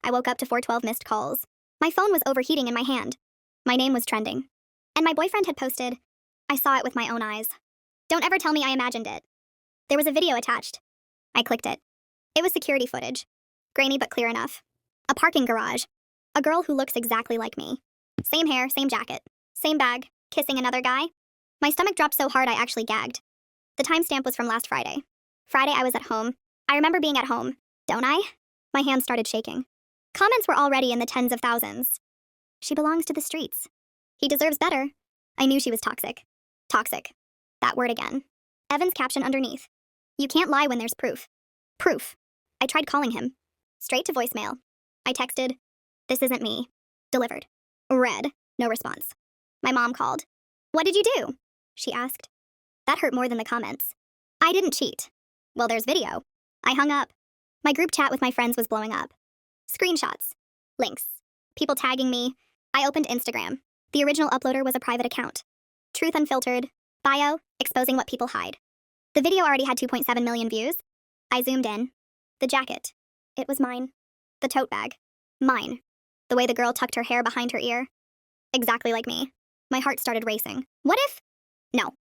I woke up to 412 missed calls. My phone was overheating in my hand. My name was trending. And my boyfriend had posted, I saw it with my own eyes. Don't ever tell me I imagined it. There was a video attached. I clicked it. It was security footage. Grainy but clear enough. A parking garage. A girl who looks exactly like me. Same hair, same jacket. Same bag, kissing another guy. My stomach dropped so hard I actually gagged. The timestamp was from last Friday. Friday I was at home. I remember being at home. Don't I? My hands started shaking. Comments were already in the tens of thousands. She belongs to the streets. He deserves better. I knew she was toxic. Toxic. That word again. Evan's caption underneath. You can't lie when there's proof. Proof. I tried calling him. Straight to voicemail. I texted, this isn't me. Delivered. Read. No response. My mom called. What did you do? She asked. That hurt more than the comments. I didn't cheat. Well, there's video. I hung up. My group chat with my friends was blowing up. Screenshots. Links. People tagging me. I opened Instagram. The original uploader was a private account. Truth unfiltered. Bio, exposing what people hide. The video already had 2.7 million views. I zoomed in. The jacket. It was mine. The tote bag. Mine. The way the girl tucked her hair behind her ear. Exactly like me. My heart started racing. What if? No.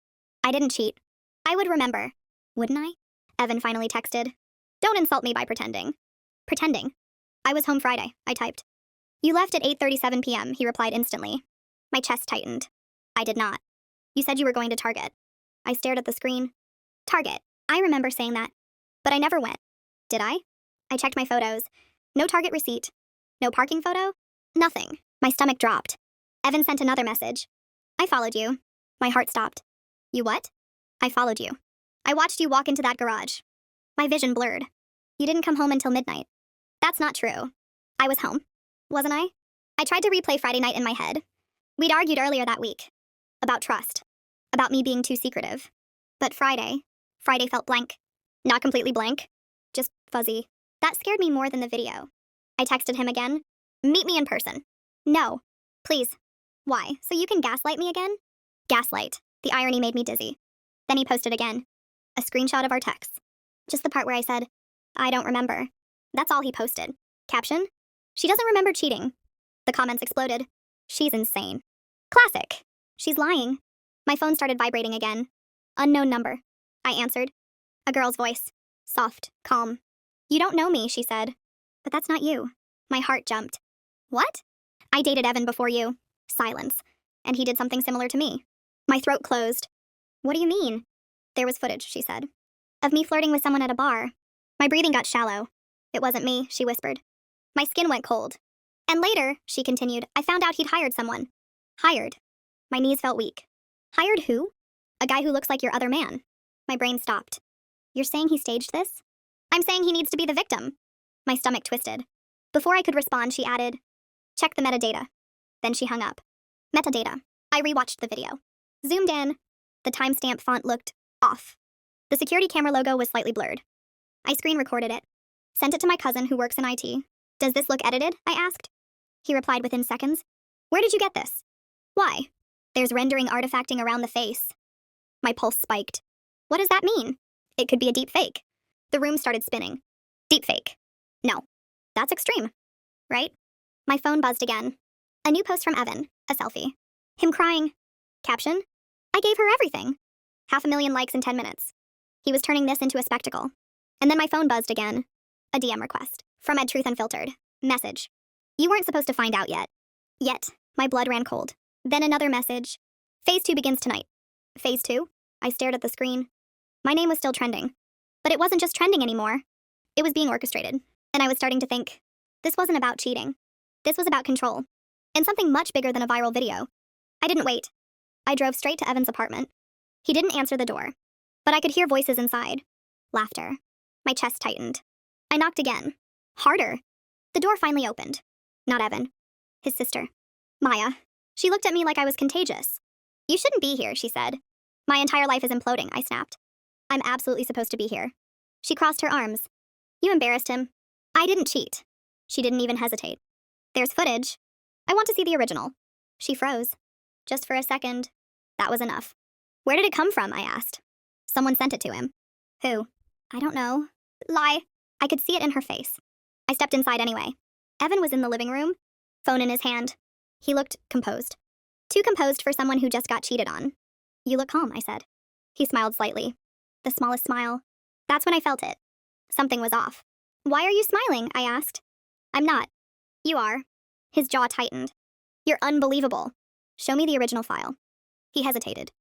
I didn't cheat. I would remember. Wouldn't I? Evan finally texted. Don't insult me by pretending. Pretending. I was home Friday, I typed. You left at 8:37 p.m., he replied instantly. My chest tightened. I did not. You said you were going to Target. I stared at the screen. Target. I remember saying that. But I never went. Did I? I checked my photos. No Target receipt. No parking photo. Nothing. My stomach dropped. Evan sent another message. I followed you. My heart stopped. You what? I followed you. I watched you walk into that garage. My vision blurred. You didn't come home until midnight. That's not true. I was home. Wasn't I? I tried to replay Friday night in my head. We'd argued earlier that week. About trust. About me being too secretive. But Friday felt blank. Not completely blank. Just fuzzy. That scared me more than the video. I texted him again. Meet me in person. No. Please. Why? So you can gaslight me again? Gaslight. The irony made me dizzy. Then he posted again. A screenshot of our texts. Just the part where I said, I don't remember. That's all he posted. Caption? She doesn't remember cheating. The comments exploded. She's insane. Classic. She's lying. My phone started vibrating again. Unknown number. I answered. A girl's voice. Soft, calm. You don't know me, she said. But that's not you. My heart jumped. What? I dated Evan before you. Silence. And he did something similar to me. My throat closed. What do you mean? There was footage, she said. Of me flirting with someone at a bar. My breathing got shallow. It wasn't me, she whispered. My skin went cold. And later, she continued, I found out he'd hired someone. Hired. My knees felt weak. Hired who? A guy who looks like your other man. My brain stopped. You're saying he staged this? I'm saying he needs to be the victim. My stomach twisted. Before I could respond, she added, check the metadata. Then she hung up. Metadata. I rewatched the video. Zoomed in. The timestamp font looked off. The security camera logo was slightly blurred. I screen recorded it. Sent it to my cousin who works in IT. Does this look edited? I asked. He replied within seconds. Where did you get this? Why? There's rendering artifacting around the face. My pulse spiked. What does that mean? It could be a deep fake. The room started spinning. Deep fake. No. That's extreme. Right? My phone buzzed again. A new post from Evan. A selfie. Him crying. Caption? I gave her everything. 500,000 likes in 10 minutes. He was turning this into a spectacle. And then my phone buzzed again. A DM request. From Truth Unfiltered. Message. You weren't supposed to find out yet. Yet. My blood ran cold. Then another message. Phase 2 begins tonight. Phase 2? I stared at the screen. My name was still trending. But it wasn't just trending anymore. It was being orchestrated. And I was starting to think, this wasn't about cheating. This was about control. And something much bigger than a viral video. I didn't wait. I drove straight to Evan's apartment. He didn't answer the door. But I could hear voices inside. Laughter. My chest tightened. I knocked again. Harder. The door finally opened. Not Evan. His sister. Maya. She looked at me like I was contagious. You shouldn't be here, she said. My entire life is imploding, I snapped. I'm absolutely supposed to be here. She crossed her arms. You embarrassed him. I didn't cheat. She didn't even hesitate. There's footage. I want to see the original. She froze. Just for a second. That was enough. Where did it come from? I asked. Someone sent it to him. Who? I don't know. Lie. I could see it in her face. I stepped inside anyway. Evan was in the living room, phone in his hand. He looked composed. Too composed for someone who just got cheated on. You look calm, I said. He smiled slightly. The smallest smile. That's when I felt it. Something was off. Why are you smiling? I asked. I'm not. You are. His jaw tightened. You're unbelievable. Show me the original file. He hesitated.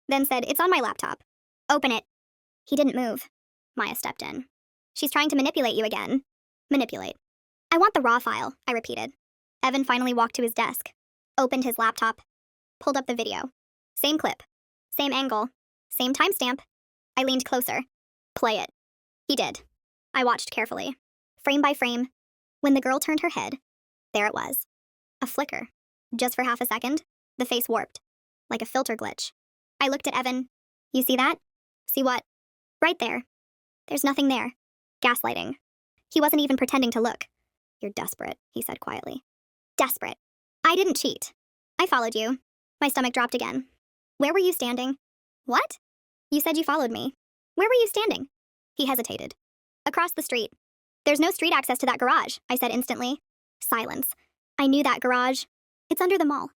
Then said, it's on my laptop. Open it. He didn't move. Maya stepped in. She's trying to manipulate you again. Manipulate. I want the raw file, I repeated. Evan finally walked to his desk, opened his laptop, pulled up the video. Same clip. Same angle. Same timestamp. I leaned closer. Play it. He did. I watched carefully. Frame by frame. When the girl turned her head, there it was. A flicker. Just for half a second, the face warped. Like a filter glitch. I looked at Evan. You see that? See what? Right there. There's nothing there. Gaslighting. He wasn't even pretending to look. You're desperate, he said quietly. Desperate. I didn't cheat. I followed you. My stomach dropped again. Where were you standing? What? You said you followed me. Where were you standing? He hesitated. Across the street. There's no street access to that garage, I said instantly. Silence. I knew that garage. It's under the mall.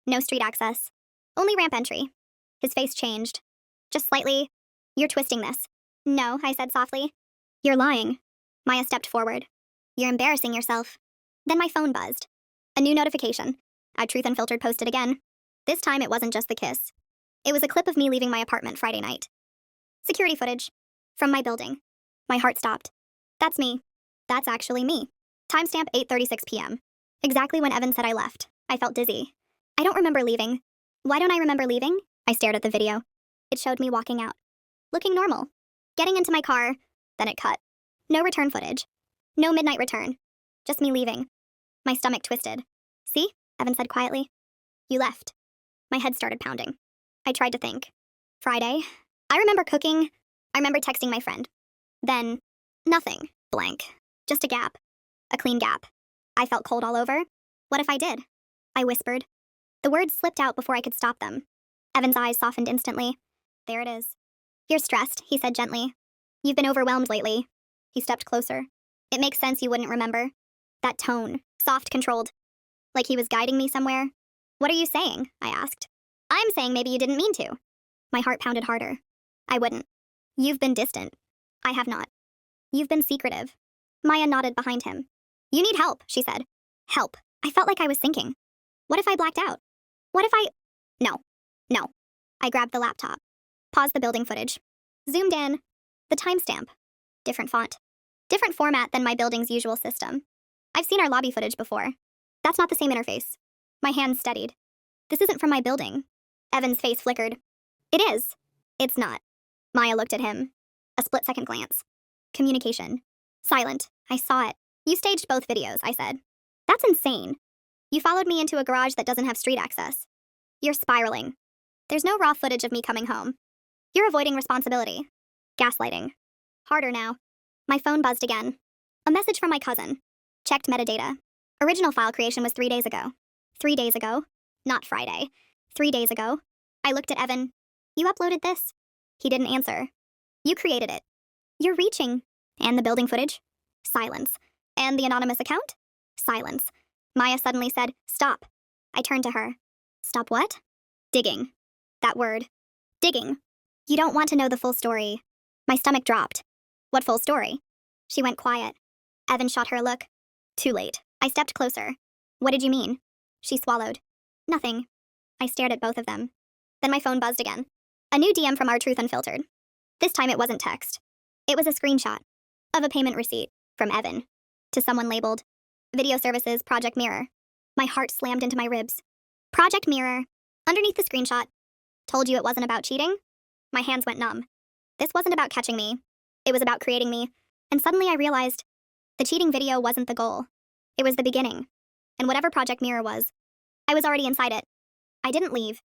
No street access. Only ramp entry. His face changed. Just slightly. You're twisting this. No, I said softly. You're lying. Maya stepped forward. You're embarrassing yourself. Then my phone buzzed. A new notification. Truth Unfiltered posted again. This time it wasn't just the kiss. It was a clip of me leaving my apartment Friday night. Security footage. From my building. My heart stopped. That's me. That's actually me. Timestamp 8:36 p.m. Exactly when Evan said I left. I felt dizzy. I don't remember leaving. Why don't I remember leaving? I stared at the video. It showed me walking out. Looking normal. Getting into my car. Then it cut. No return footage. No midnight return. Just me leaving. My stomach twisted. See? Evan said quietly. You left. My head started pounding. I tried to think. Friday. I remember cooking. I remember texting my friend. Then, nothing. Blank. Just a gap. A clean gap. I felt cold all over. What if I did? I whispered. The words slipped out before I could stop them. Evan's eyes softened instantly. There it is. You're stressed, he said gently. You've been overwhelmed lately. He stepped closer. It makes sense you wouldn't remember. That tone. Soft, controlled. Like he was guiding me somewhere. What are you saying? I asked. I'm saying maybe you didn't mean to. My heart pounded harder. I wouldn't. You've been distant. I have not. You've been secretive. Maya nodded behind him. You need help, she said. Help. I felt like I was thinking. What if I blacked out? What if I... No. I grabbed the laptop. Paused the building footage. Zoomed in. The timestamp. Different font. Different format than my building's usual system. I've seen our lobby footage before. That's not the same interface. My hands steadied. This isn't from my building. Evan's face flickered. It is. It's not. Maya looked at him. A split-second glance. Communication. Silent. I saw it. You staged both videos, I said. That's insane. You followed me into a garage that doesn't have street access. You're spiraling. There's no raw footage of me coming home. You're avoiding responsibility. Gaslighting. Harder now. My phone buzzed again. A message from my cousin. Checked metadata. Original file creation was 3 days ago. 3 days ago. Not Friday. 3 days ago. I looked at Evan. You uploaded this? He didn't answer. You created it. You're reaching. And the building footage? Silence. And the anonymous account? Silence. Maya suddenly said, stop. I turned to her. Stop what? Digging. That word. Digging. You don't want to know the full story. My stomach dropped. What full story? She went quiet. Evan shot her a look. Too late. I stepped closer. What did you mean? She swallowed. Nothing. I stared at both of them. Then my phone buzzed again. A new DM from Truth Unfiltered. This time it wasn't text. It was a screenshot of a payment receipt from Evan to someone labeled Video Services Project Mirror. My heart slammed into my ribs. Project Mirror. Underneath the screenshot. Told you it wasn't about cheating? My hands went numb. This wasn't about catching me. It was about creating me. And suddenly I realized the cheating video wasn't the goal. It was the beginning. And whatever Project Mirror was, I was already inside it. I didn't leave.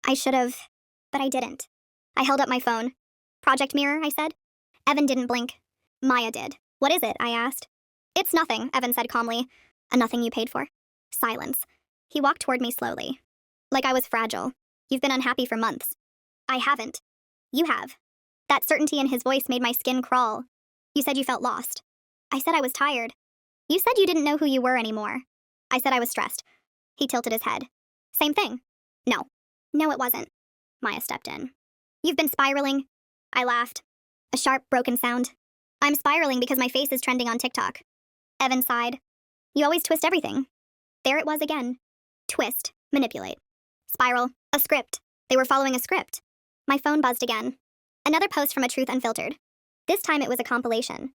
I should have, but I didn't. I held up my phone. Project Mirror, I said. Evan didn't blink. Maya did. What is it? I asked. It's nothing, Evan said calmly. A nothing you paid for. Silence. He walked toward me slowly. Like I was fragile. You've been unhappy for months. I haven't. You have. That certainty in his voice made my skin crawl. You said you felt lost. I said I was tired. You said you didn't know who you were anymore. I said I was stressed. He tilted his head. Same thing. No. No, it wasn't. Maya stepped in. You've been spiraling. I laughed. A sharp, broken sound. I'm spiraling because my face is trending on TikTok. Evan sighed. You always twist everything. There it was again. Twist. Manipulate. Spiral. A script. They were following a script. My phone buzzed again. Another post from A Truth Unfiltered. This time it was a compilation.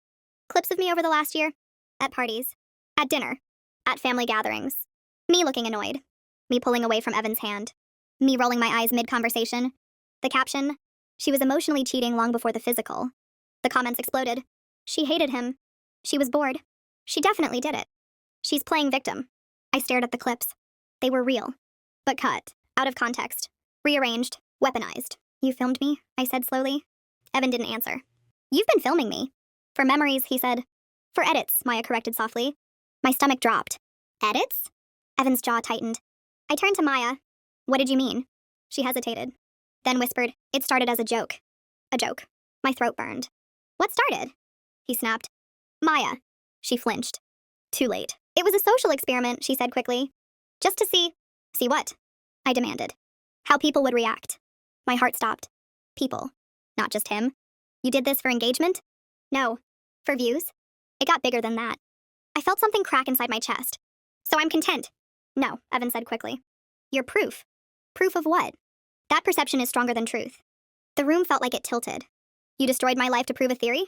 Clips of me over the last year. At parties. At dinner. At family gatherings. Me looking annoyed. Me pulling away from Evan's hand. Me rolling my eyes mid-conversation. The caption. She was emotionally cheating long before the physical. The comments exploded. She hated him. She was bored. She definitely did it. She's playing victim. I stared at the clips. They were real. But cut. Out of context. Rearranged. Weaponized. You filmed me? I said slowly. Evan didn't answer. You've been filming me. For memories, he said. For edits, Maya corrected softly. My stomach dropped. Edits? Evan's jaw tightened. I turned to Maya. What did you mean? She hesitated. Then whispered, it started as a joke. A joke. My throat burned. What started? He snapped. Maya. She flinched. Too late. It was a social experiment, she said quickly. Just to see. See what? I demanded. How people would react. My heart stopped. People. Not just him. You did this for engagement? No. For views? It got bigger than that. I felt something crack inside my chest. So I'm content. No, Evan said quickly. You're proof. Proof of what? That perception is stronger than truth. The room felt like it tilted. You destroyed my life to prove a theory?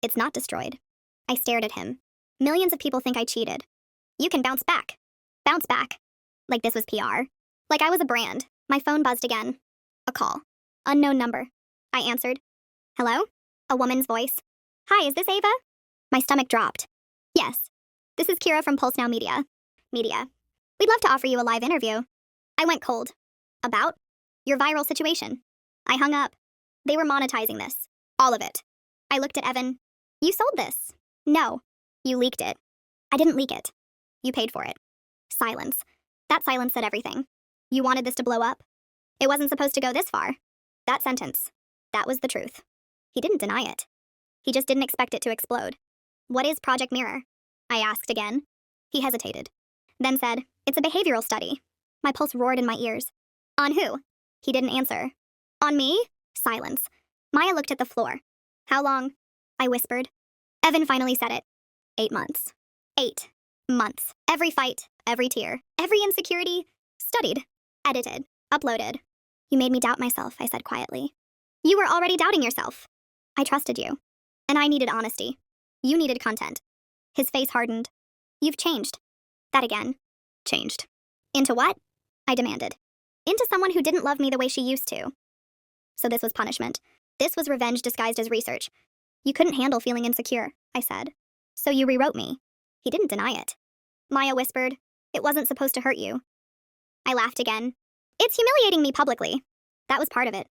It's not destroyed. I stared at him. Millions of people think I cheated. You can bounce back. Bounce back. Like this was PR. Like I was a brand. My phone buzzed again. A call. Unknown number. I answered. Hello? A woman's voice. Hi, is this Ava? My stomach dropped. Yes. This is Kira from Pulse Now Media. We'd love to offer you a live interview. I went cold. About? Your viral situation. I hung up. They were monetizing this. All of it. I looked at Evan. You sold this. No. You leaked it. I didn't leak it. You paid for it. Silence. That silence said everything. You wanted this to blow up? It wasn't supposed to go this far. That sentence. That was the truth. He didn't deny it. He just didn't expect it to explode. What is Project Mirror? I asked again. He hesitated. Then said, it's a behavioral study. My pulse roared in my ears. On who? He didn't answer. On me? Silence. Maya looked at the floor. How long? I whispered. Evan finally said it. 8 months. 8 months. Every fight, every tear, every insecurity, studied, edited, uploaded. You made me doubt myself, I said quietly. You were already doubting yourself. I trusted you. And I needed honesty. You needed content. His face hardened. You've changed. That again. Changed. Into what? I demanded. Into someone who didn't love me the way she used to. So this was punishment. This was revenge disguised as research. You couldn't handle feeling insecure, I said. So you rewrote me. He didn't deny it. Maya whispered, it wasn't supposed to hurt you. I laughed again. It's humiliating me publicly. That was part of it.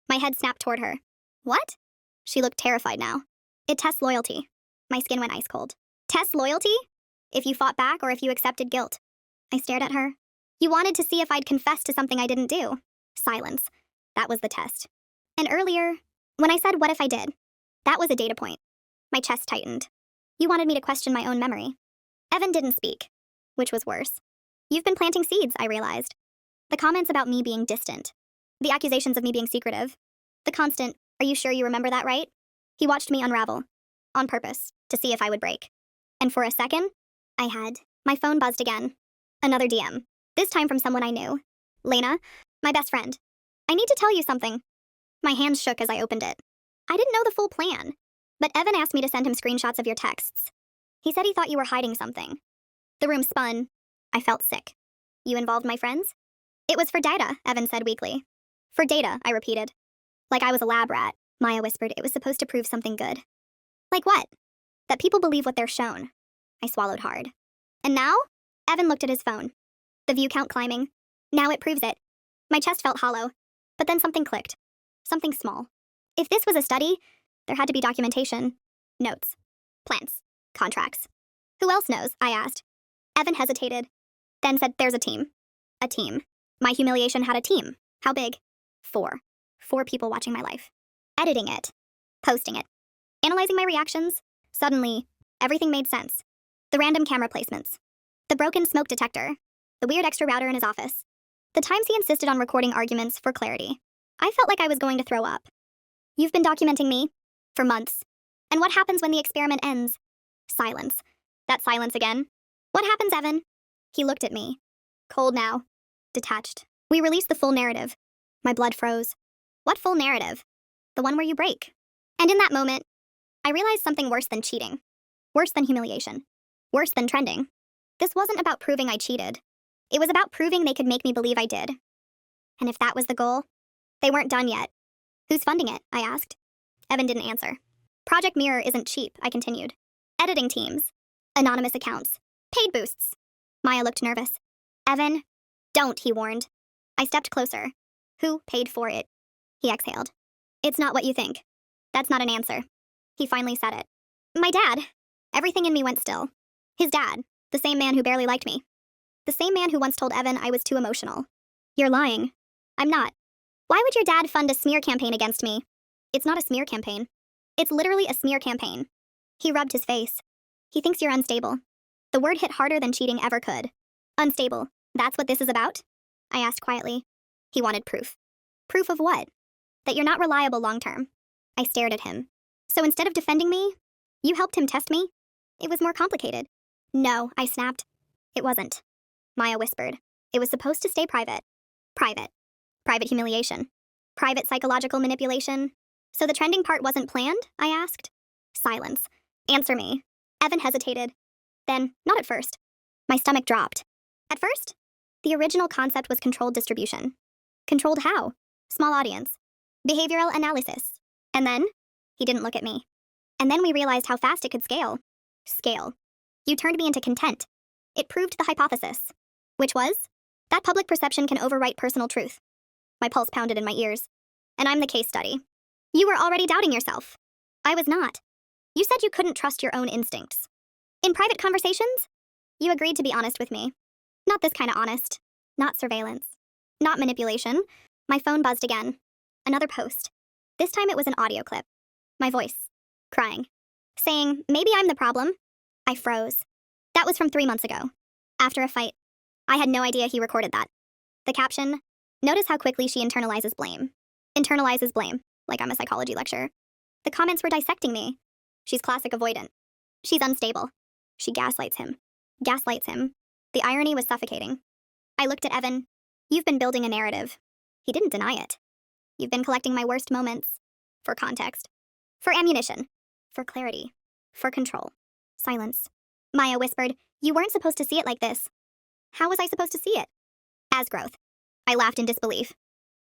My head snapped toward her. What? She looked terrified now. It tests loyalty. My skin went ice cold. Tests loyalty? If you fought back or if you accepted guilt. I stared at her. You wanted to see if I'd confess to something I didn't do. Silence. That was the test. And earlier, when I said, what if I did? That was a data point. My chest tightened. You wanted me to question my own memory. Evan didn't speak, which was worse. You've been planting seeds, I realized. The comments about me being distant. The accusations of me being secretive. The constant, are you sure you remember that right? He watched me unravel. On purpose, to see if I would break. And for a second, I had. My phone buzzed again. Another DM. This time from someone I knew. Lena, my best friend. I need to tell you something. My hands shook as I opened it. I didn't know the full plan. But Evan asked me to send him screenshots of your texts. He said he thought you were hiding something. The room spun. I felt sick. You involved my friends? It was for data, Evan said weakly. For data, I repeated. Like I was a lab rat, Maya whispered. It was supposed to prove something good. Like what? That people believe what they're shown. I swallowed hard. And now? Evan looked at his phone. The view count climbing. Now it proves it. My chest felt hollow. But then something clicked. Something small. If this was a study, there had to be documentation. Notes. Plans. Contracts. Who else knows? I asked. Evan hesitated. Then said, there's a team. A team. My humiliation had a team. How big? 4. 4 people watching my life. Editing it. Posting it. Analyzing my reactions. Suddenly, everything made sense. The random camera placements. The broken smoke detector. The weird extra router in his office. The times he insisted on recording arguments for clarity. I felt like I was going to throw up. You've been documenting me for months. And what happens when the experiment ends? Silence. That silence again. What happens, Evan? He looked at me. Cold now. Detached. We released the full narrative. My blood froze. What full narrative? The one where you break. And in that moment, I realized something worse than cheating. Worse than humiliation. Worse than trending. This wasn't about proving I cheated. It was about proving they could make me believe I did. And if that was the goal, they weren't done yet. Who's funding it? I asked. Evan didn't answer. Project Mirror isn't cheap, I continued. Editing teams. Anonymous accounts. Paid boosts. Maya looked nervous. Evan, don't, he warned. I stepped closer. Who paid for it? He exhaled. It's not what you think. That's not an answer. He finally said it. My dad. Everything in me went still. His dad. The same man who barely liked me. The same man who once told Evan I was too emotional. You're lying. I'm not. Why would your dad fund a smear campaign against me? It's not a smear campaign. It's literally a smear campaign. He rubbed his face. He thinks you're unstable. The word hit harder than cheating ever could. Unstable. That's what this is about? I asked quietly. He wanted proof. Proof of what? That you're not reliable long term. I stared at him. So instead of defending me, you helped him test me? It was more complicated. No, I snapped. It wasn't. Maya whispered. It was supposed to stay private. Private. Private humiliation. Private psychological manipulation. So the trending part wasn't planned? I asked. Silence. Answer me. Evan hesitated. Then, not at first. My stomach dropped. At first, the original concept was controlled distribution. Controlled how? Small audience. Behavioral analysis. And then, he didn't look at me. And then we realized how fast it could scale. Scale. You turned me into content. It proved the hypothesis. Which was? That public perception can overwrite personal truth. My pulse pounded in my ears. And I'm the case study. You were already doubting yourself. I was not. You said you couldn't trust your own instincts. In private conversations, you agreed to be honest with me. Not this kind of honest. Not surveillance. Not manipulation. My phone buzzed again. Another post. This time it was an audio clip. My voice. Crying. Saying, maybe I'm the problem. I froze. That was from 3 months ago. After a fight. I had no idea he recorded that. The caption, notice how quickly she internalizes blame. Internalizes blame, like I'm a psychology lecturer. The comments were dissecting me. She's classic avoidant. She's unstable. She gaslights him. Gaslights him. The irony was suffocating. I looked at Evan. You've been building a narrative. He didn't deny it. You've been collecting my worst moments. For context. For ammunition. For clarity. For control. Silence. Maya whispered, you weren't supposed to see it like this. How was I supposed to see it? As growth. I laughed in disbelief.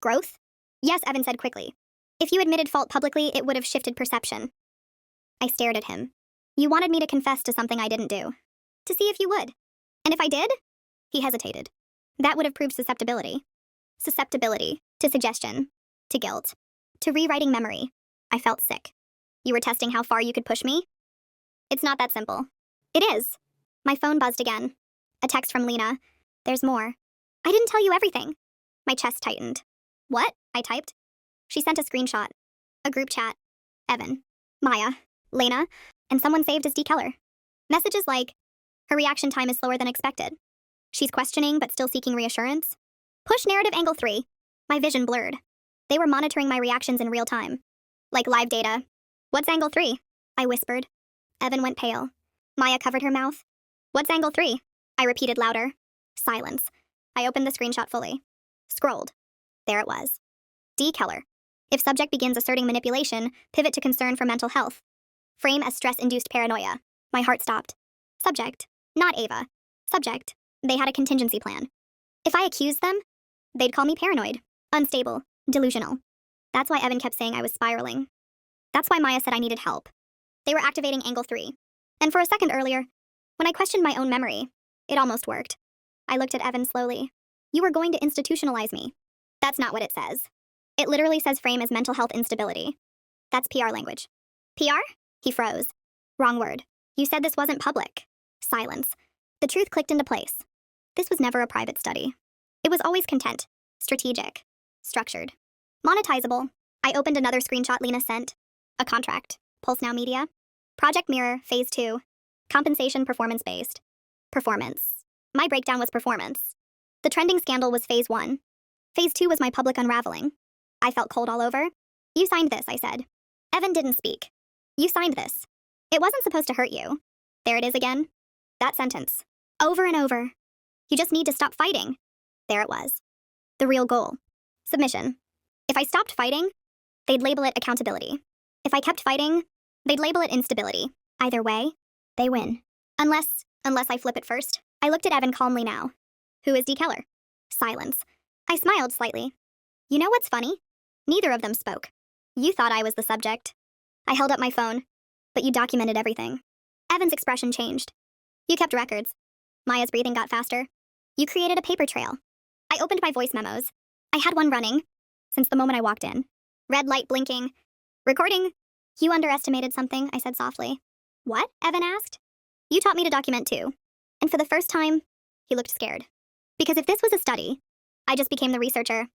Growth? Yes, Evan said quickly. If you admitted fault publicly, it would have shifted perception. I stared at him. You wanted me to confess to something I didn't do. To see if you would. And if I did? He hesitated. That would have proved susceptibility. Susceptibility to suggestion, to guilt, to rewriting memory. I felt sick. You were testing how far you could push me? It's not that simple. It is. My phone buzzed again. A text from Lena. There's more. I didn't tell you everything. My chest tightened. What? I typed. She sent a screenshot. A group chat. Evan. Maya. Lena. And someone saved as D. Keller. Messages like, her reaction time is slower than expected. She's questioning but still seeking reassurance. Push narrative angle 3. My vision blurred. They were monitoring my reactions in real time. Like live data. What's angle 3? I whispered. Evan went pale. Maya covered her mouth. What's angle 3? I repeated louder. Silence. I opened the screenshot fully. Scrolled. There it was. D. Keller. If subject begins asserting manipulation, pivot to concern for mental health. Frame as stress-induced paranoia. My heart stopped. Subject. Not Ava. Subject. They had a contingency plan. If I accused them, they'd call me paranoid, unstable, delusional. That's why Evan kept saying I was spiraling. That's why Maya said I needed help. They were activating angle 3. And for a second earlier, when I questioned my own memory, it almost worked. I looked at Evan slowly. You were going to institutionalize me. That's not what it says. It literally says frame as mental health instability. That's PR language. PR? He froze. Wrong word. You said this wasn't public. Silence. The truth clicked into place. This was never a private study. It was always content, strategic, structured, monetizable. I opened another screenshot Lena sent. A contract. Pulse Now Media. Project Mirror, Phase 2. Compensation performance-based. Performance. My breakdown was performance. The trending scandal was phase 1. Phase 2 was my public unraveling. I felt cold all over. You signed this, I said. Evan didn't speak. You signed this. It wasn't supposed to hurt you. There it is again. That sentence. Over and over. You just need to stop fighting. There it was. The real goal. Submission. If I stopped fighting, they'd label it accountability. If I kept fighting, they'd label it instability. Either way, they win. Unless I flip it first. I looked at Evan calmly now. Who is D. Keller? Silence. I smiled slightly. You know what's funny? Neither of them spoke. You thought I was the subject. I held up my phone, but you documented everything. Evan's expression changed. You kept records. Maya's breathing got faster. You created a paper trail. I opened my voice memos. I had one running since the moment I walked in. Red light blinking. Recording. You underestimated something, I said softly. What? Evan asked. You taught me to document too. And for the first time, he looked scared. Because if this was a study, I just became the researcher,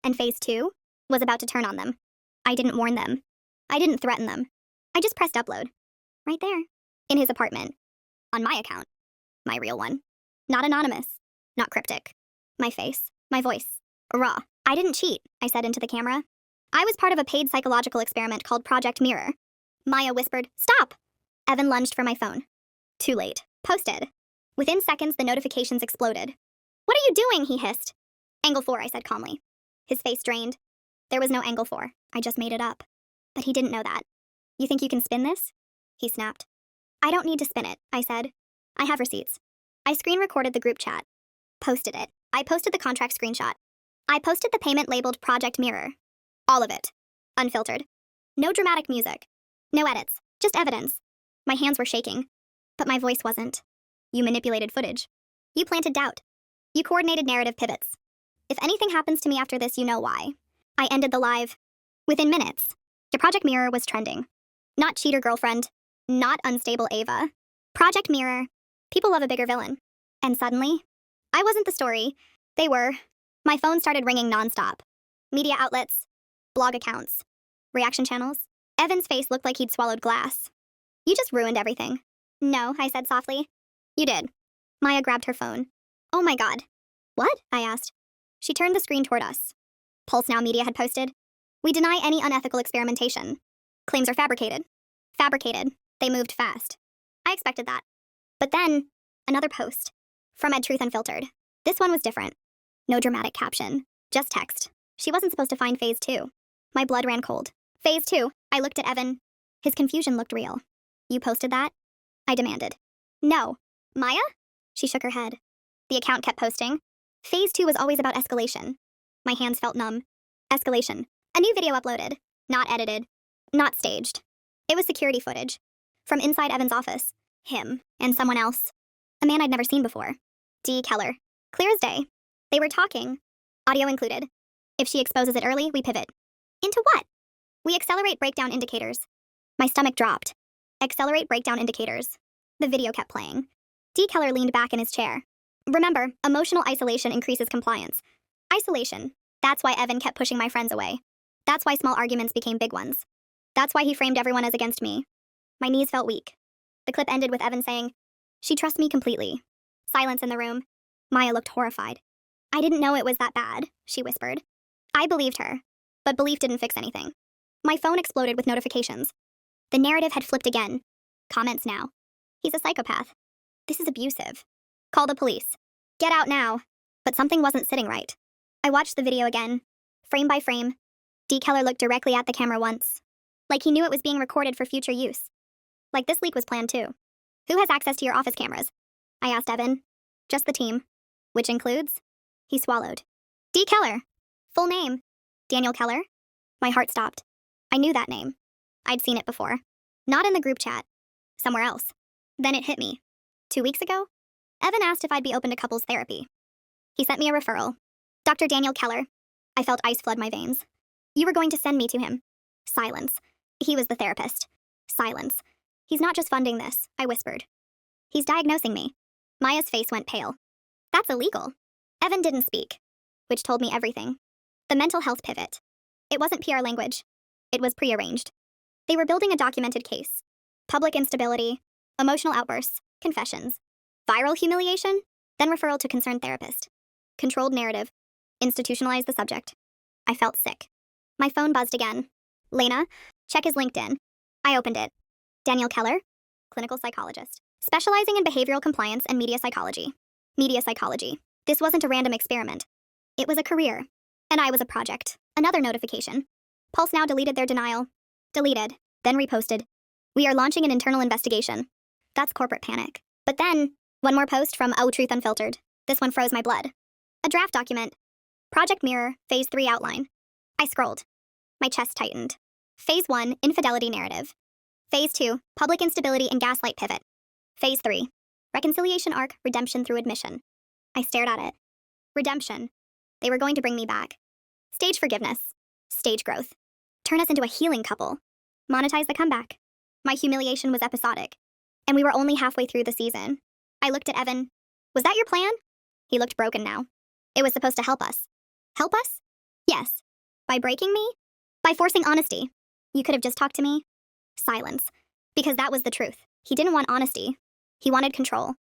and phase 2 was about to turn on them. I didn't warn them. I didn't threaten them. I just pressed upload. Right there. In his apartment. On my account. My real one. Not anonymous. Not cryptic. My face. My voice. Raw. I didn't cheat, I said into the camera. I was part of a paid psychological experiment called Project Mirror. Maya whispered, "Stop!" Evan lunged for my phone. Too late. Posted. Within seconds, the notifications exploded. What are you doing? He hissed. Angle 4, I said calmly. His face drained. There was no angle 4. I just made it up. But he didn't know that. You think you can spin this? He snapped. I don't need to spin it, I said. I have receipts. I screen recorded the group chat. Posted it. I posted the contract screenshot. I posted the payment labeled Project Mirror. All of it. Unfiltered. No dramatic music. No edits. Just evidence. My hands were shaking. But my voice wasn't. You manipulated footage. You planted doubt. You coordinated narrative pivots. If anything happens to me after this, you know why. I ended the live. Within minutes. Your Project Mirror was trending. Not cheater girlfriend. Not unstable Ava. Project Mirror. People love a bigger villain. And suddenly, I wasn't the story. They were. My phone started ringing nonstop. Media outlets. Blog accounts. Reaction channels. Evan's face looked like he'd swallowed glass. You just ruined everything. No, I said softly. You did. Maya grabbed her phone. Oh my god. What? I asked. She turned the screen toward us. Pulse Now Media had posted. We deny any unethical experimentation. Claims are fabricated. Fabricated. They moved fast. I expected that. But then, another post. From Ed Truth Unfiltered. This one was different. No dramatic caption. Just text. She wasn't supposed to find phase 2. My blood ran cold. Phase 2. I looked at Evan. His confusion looked real. You posted that? I demanded. No. Maya? She shook her head. The account kept posting. Phase 2 was always about escalation. My hands felt numb. Escalation. A new video uploaded. Not edited. Not staged. It was security footage. From inside Evan's office. Him. And someone else. A man I'd never seen before. D. Keller. Clear as day. They were talking. Audio included. If she exposes it early, we pivot. Into what? We accelerate breakdown indicators. My stomach dropped. Accelerate breakdown indicators. The video kept playing. D. Keller leaned back in his chair. Remember, emotional isolation increases compliance. Isolation. That's why Evan kept pushing my friends away. That's why small arguments became big ones. That's why he framed everyone as against me. My knees felt weak. The clip ended with Evan saying, "She trusts me completely." Silence in the room. Maya looked horrified. "I didn't know it was that bad," she whispered. I believed her, but belief didn't fix anything. My phone exploded with notifications. The narrative had flipped again. Comments now. He's a psychopath. This is abusive. Call the police. Get out now. But something wasn't sitting right. I watched the video again. Frame by frame. D. Keller looked directly at the camera once. Like he knew it was being recorded for future use. Like this leak was planned too. Who has access to your office cameras? I asked Evan. Just the team. Which includes? He swallowed. D. Keller. Full name. Daniel Keller. My heart stopped. I knew that name. I'd seen it before. Not in the group chat. Somewhere else. Then it hit me. 2 weeks ago, Evan asked if I'd be open to couples therapy. He sent me a referral. Dr. Daniel Keller. I felt ice flood my veins. You were going to send me to him. Silence. He was the therapist. Silence. He's not just funding this, I whispered. He's diagnosing me. Maya's face went pale. That's illegal. Evan didn't speak, which told me everything. The mental health pivot. It wasn't PR language. It was prearranged. They were building a documented case. Public instability. Emotional outbursts, confessions. Viral humiliation, then referral to concerned therapist. Controlled narrative, institutionalize the subject. I felt sick. My phone buzzed again. Lena, check his LinkedIn. I opened it. Daniel Keller, clinical psychologist, specializing in behavioral compliance and media psychology. Media psychology. This wasn't a random experiment. It was a career. And I was a project. Another notification. Pulse now deleted their denial. Deleted, then reposted. We are launching an internal investigation. That's corporate panic. But then, one more post from Truth Unfiltered. This one froze my blood. A draft document. Project Mirror, Phase 3 outline. I scrolled. My chest tightened. Phase 1, infidelity narrative. Phase 2, public instability and gaslight pivot. Phase 3, reconciliation arc, redemption through admission. I stared at it. Redemption. They were going to bring me back. Stage forgiveness. Stage growth. Turn us into a healing couple. Monetize the comeback. My humiliation was episodic. And we were only halfway through the season. I looked at Evan. Was that your plan? He looked broken now. It was supposed to help us. Help us? Yes. By breaking me? By forcing honesty. You could have just talked to me. Silence. Because that was the truth. He didn't want honesty. He wanted control.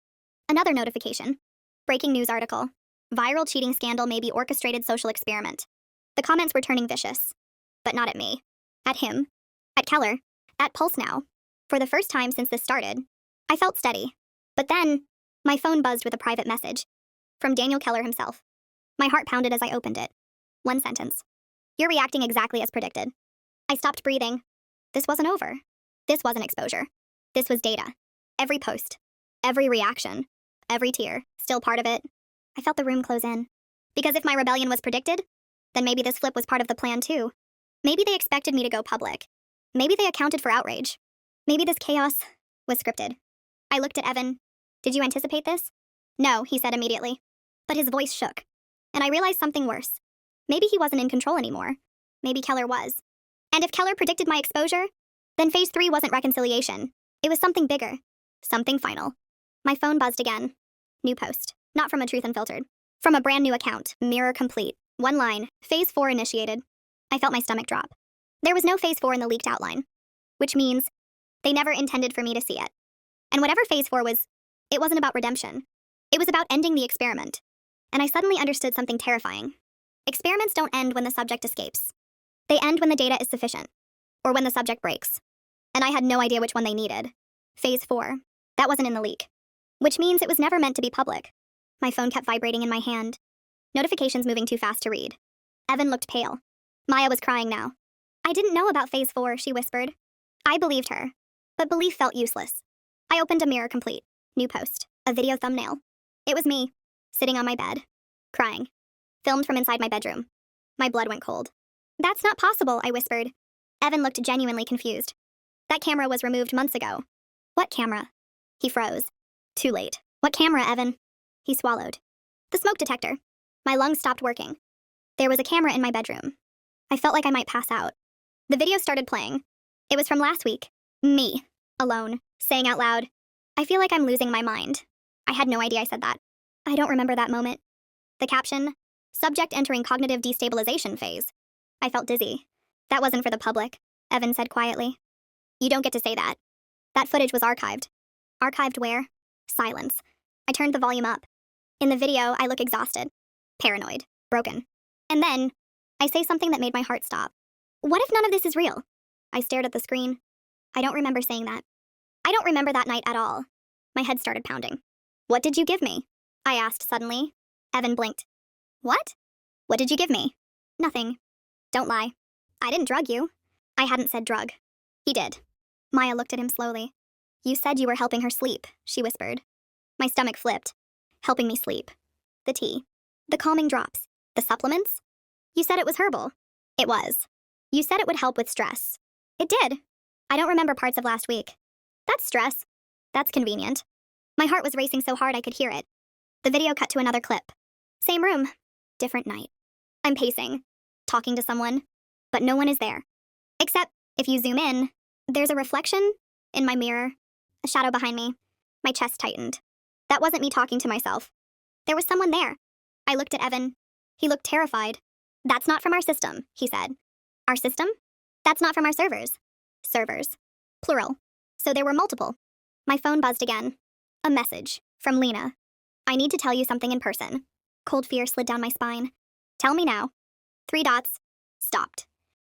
Another notification. Breaking news article. Viral cheating scandal may be orchestrated social experiment. The comments were turning vicious. But not at me. At him. At Keller. At Pulse now. For the first time since this started, I felt steady. But then, my phone buzzed with a private message. From Daniel Keller himself. My heart pounded as I opened it. One sentence. You're reacting exactly as predicted. I stopped breathing. This wasn't over. This wasn't exposure. This was data. Every post. Every reaction. Every tear. Still part of it. I felt the room close in. Because if my rebellion was predicted, then maybe this flip was part of the plan too. Maybe they expected me to go public. Maybe they accounted for outrage. Maybe this chaos was scripted. I looked at Evan. Did you anticipate this? No, he said immediately. But his voice shook. And I realized something worse. Maybe he wasn't in control anymore. Maybe Keller was. And if Keller predicted my exposure, then Phase 3 wasn't reconciliation. It was something bigger. Something final. My phone buzzed again. New post. Not from a Truth Unfiltered. From a brand new account. Mirror complete. One line. Phase 4 initiated. I felt my stomach drop. There was no Phase 4 in the leaked outline. Which means they never intended for me to see it. And whatever Phase 4 was, it wasn't about redemption. It was about ending the experiment. And I suddenly understood something terrifying. Experiments don't end when the subject escapes. They end when the data is sufficient. Or when the subject breaks. And I had no idea which one they needed. Phase 4. That wasn't in the leak. Which means it was never meant to be public. My phone kept vibrating in my hand. Notifications moving too fast to read. Evan looked pale. Maya was crying now. I didn't know about Phase 4, she whispered. I believed her. But belief felt useless. I opened a mirror complete. New post. A video thumbnail. It was me. Sitting on my bed. Crying. Filmed from inside my bedroom. My blood went cold. That's not possible, I whispered. Evan looked genuinely confused. That camera was removed months ago. What camera? He froze. Too late. What camera, Evan? He swallowed. The smoke detector. My lungs stopped working. There was a camera in my bedroom. I felt like I might pass out. The video started playing. It was from last week. Me. Alone. Saying out loud, I feel like I'm losing my mind. I had no idea I said that. I don't remember that moment. The caption, subject entering cognitive destabilization phase. I felt dizzy. That wasn't for the public, Evan said quietly. You don't get to say that. That footage was archived. Archived where? Silence. I turned the volume up. In the video, I look exhausted, paranoid, broken. And then, I say something that made my heart stop. What if none of this is real? I stared at the screen. I don't remember saying that. I don't remember that night at all. My head started pounding. What did you give me? I asked suddenly. Evan blinked. What? What did you give me? Nothing. Don't lie. I didn't drug you. I hadn't said drug. He did. Maya looked at him slowly. You said you were helping her sleep, she whispered. My stomach flipped. Helping me sleep. The tea. The calming drops. The supplements? You said it was herbal. It was. You said it would help with stress. It did. I don't remember parts of last week. That's stress. That's convenient. My heart was racing so hard I could hear it. The video cut to another clip. Same room. Different night. I'm pacing. Talking to someone. But no one is there. Except, if you zoom in, there's a reflection in my mirror. A shadow behind me. My chest tightened. That wasn't me talking to myself. There was someone there. I looked at Evan. He looked terrified. That's not from our system, he said. Our system? That's not from our servers. Servers. Plural. So there were multiple. My phone buzzed again. A message from Lena. I need to tell you something in person. Cold fear slid down my spine. Tell me now. 3 dots. Stopped.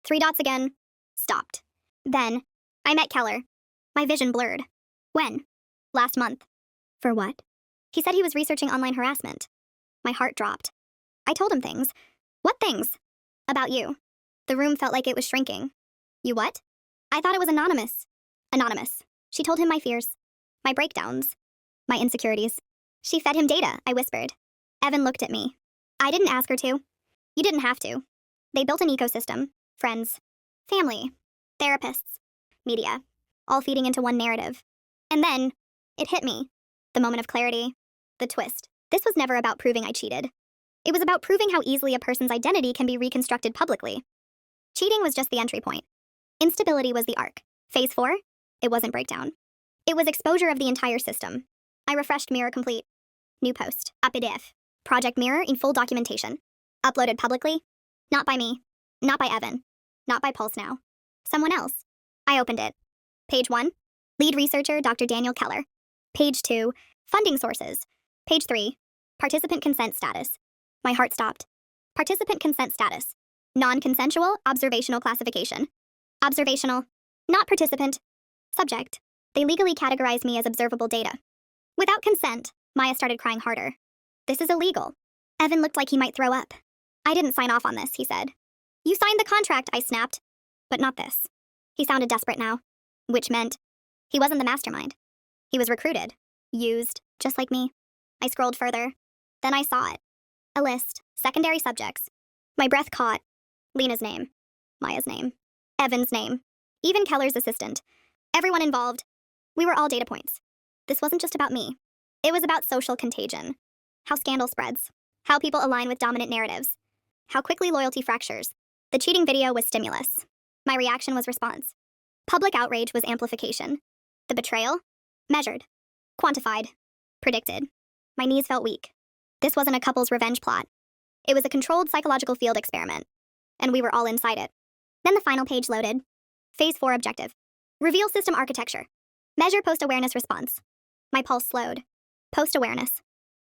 3 dots again. Stopped. Then, I met Keller. My vision blurred. When? Last month. For what? He said he was researching online harassment. My heart dropped. I told him things. What things? About you. The room felt like it was shrinking. You what? I thought it was anonymous. Anonymous. She told him my fears. My breakdowns. My insecurities. She fed him data, I whispered. Evan looked at me. I didn't ask her to. You didn't have to. They built an ecosystem. Friends. Family. Therapists. Media. All feeding into one narrative. And then, it hit me. The moment of clarity. The twist. This was never about proving I cheated. It was about proving how easily a person's identity can be reconstructed publicly. Cheating was just the entry point. Instability was the arc. Phase 4? It wasn't breakdown. It was exposure of the entire system. I refreshed Mirror complete. New post. A PDF. Project Mirror in full documentation. Uploaded publicly. Not by me. Not by Evan. Not by Pulse Now. Someone else. I opened it. Page 1. Lead researcher Dr. Daniel Keller. Page 2. Funding sources. Page 3. Participant consent status. My heart stopped. Participant consent status. Non-consensual observational classification. Observational. Not participant. Subject. They legally categorized me as observable data. Without consent, Maya started crying harder. This is illegal. Evan looked like he might throw up. I didn't sign off on this, he said. You signed the contract, I snapped. But not this. He sounded desperate now. Which meant he wasn't the mastermind. He was recruited. Used, just like me. I scrolled further. Then I saw it. A list. Secondary subjects. My breath caught. Lena's name. Maya's name. Evan's name. Even Keller's assistant. Everyone involved. We were all data points. This wasn't just about me. It was about social contagion. How scandal spreads. How people align with dominant narratives. How quickly loyalty fractures. The cheating video was stimulus. My reaction was response. Public outrage was amplification. The betrayal? Measured. Quantified. Predicted. My knees felt weak. This wasn't a couple's revenge plot. It was a controlled psychological field experiment. And we were all inside it. Then the final page loaded. Phase 4 objective. Reveal system architecture. Measure post-awareness response. My pulse slowed. Post-awareness.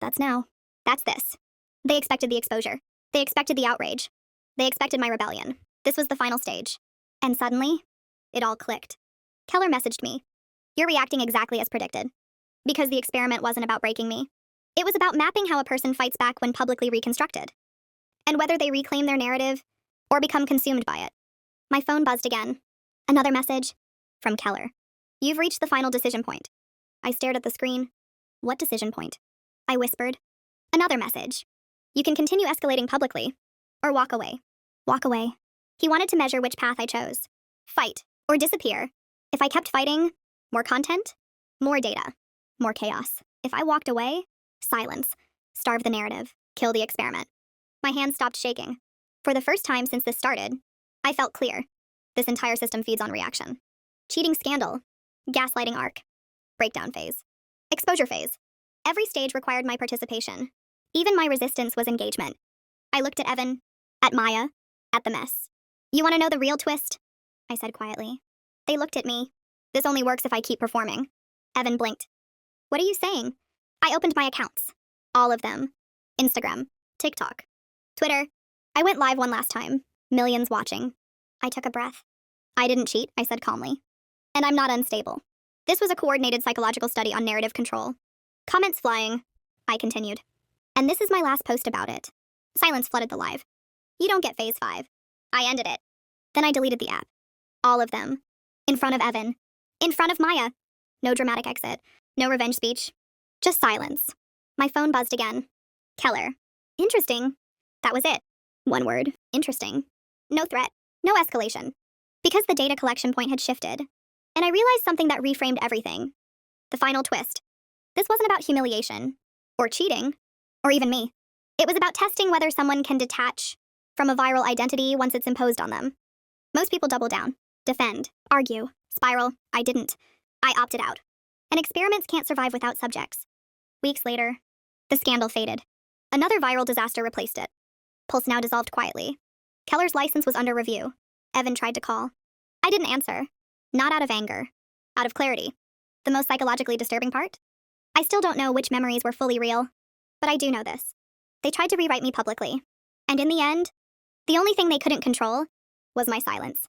That's now. That's this. They expected the exposure. They expected the outrage. They expected my rebellion. This was the final stage. And suddenly, it all clicked. Keller messaged me. You're reacting exactly as predicted. Because the experiment wasn't about breaking me. It was about mapping how a person fights back when publicly reconstructed. And whether they reclaim their narrative or become consumed by it. My phone buzzed again. Another message. From Keller. You've reached the final decision point. I stared at the screen. What decision point? I whispered. Another message. You can continue escalating publicly. Or walk away. Walk away. He wanted to measure which path I chose. Fight. Or disappear. If I kept fighting, more content, more data, more chaos. If I walked away, silence. Starve the narrative. Kill the experiment. My hands stopped shaking. For the first time since this started, I felt clear. This entire system feeds on reaction. Cheating scandal. Gaslighting arc. Breakdown phase. Exposure phase. Every stage required my participation. Even my resistance was engagement. I looked at Evan, at Maya, at the mess. You want to know the real twist? I said quietly. They looked at me. This only works if I keep performing. Evan blinked. What are you saying? I opened my accounts. All of them. Instagram, TikTok, Twitter. I went live one last time. Millions watching. I took a breath. I didn't cheat, I said calmly. And I'm not unstable. This was a coordinated psychological study on narrative control. Comments flying. I continued. And this is my last post about it. Silence flooded the live. You don't get phase 5. I ended it. Then I deleted the app. All of them. In front of Evan. In front of Maya. No dramatic exit. No revenge speech. Just silence. My phone buzzed again. Keller. Interesting. That was it. One word. Interesting. No threat. No escalation. Because the data collection point had shifted. And I realized something that reframed everything. The final twist. This wasn't about humiliation. Or cheating. Or even me. It was about testing whether someone can detach from a viral identity once it's imposed on them. Most people double down, defend, argue, spiral. I didn't. I opted out. And experiments can't survive without subjects. Weeks later, the scandal faded. Another viral disaster replaced it. Pulse Now dissolved quietly. Keller's license was under review. Evan tried to call. I didn't answer. Not out of anger. Out of clarity. The most psychologically disturbing part? I still don't know which memories were fully real, but I do know this. They tried to rewrite me publicly, and in the end, the only thing they couldn't control was my silence.